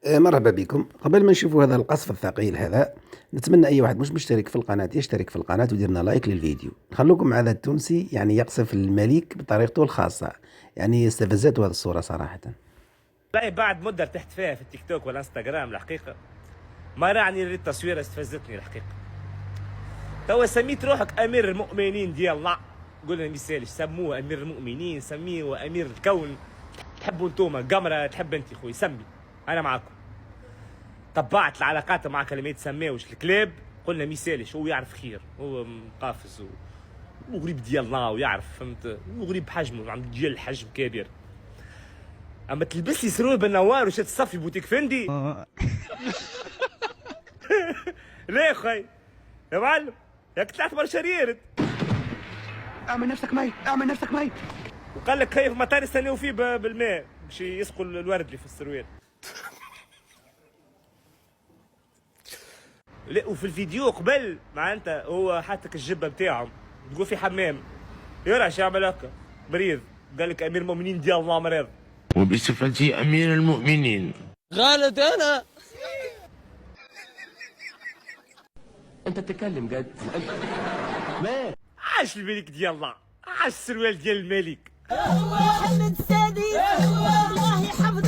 مرحبا بكم. قبل ما نشوفوا هذا القصف الثقيل هذا، نتمنى اي واحد مش مشترك في القناة يشترك في القناة وديرنا لايك للفيديو. نخلوكم مع هذا التونسي يعني يقصف الملك بطريقته الخاصة، يعني استفزته هذه الصورة صراحة. والله بعد مدة ارتحت فيها في التيك توك والانستغرام الحقيقة، ما راني ريت تصويره استفزتني الحقيقة. توا سميت روحك امير المؤمنين ديال الله، قلنا مثالش سموه امير المؤمنين، سميه امير الكون، تحبوا انتوما قمرة تحب انت خوي سمي، انا معاكم. طبعت العلاقات مع كلمة سماوش الكلاب، قلنا مثالش هو يعرف خير، هو مقافز وغريب ديال الله ويعرف، فهمت، وغريب بحجمه عم ديال الحجم كبير. اما تلبس لي سرور بالنوار وشات الصفي بوتيك فندي. ليه خي يا معلم، ياك طلعت برشا ريرد. اعمل نفسك ميت، اعمل نفسك ميت. وقال لك كيف مطار يستنيو فيه بالماء باش يسقوا الورد اللي في السروال. لا وفي الفيديو قبل مع انت هو حاتك الجبه بتاعهم تقول في حمام، يرى شو يعمل هكا مريض، قال لك امير المؤمنين ديال الله مريض. وبصفتي أمير المؤمنين غلط انا. انت بتتكلم جد؟ عاش الملك ديال الله، عاش السروال ديال الملك. محمد السادس والله يحفظ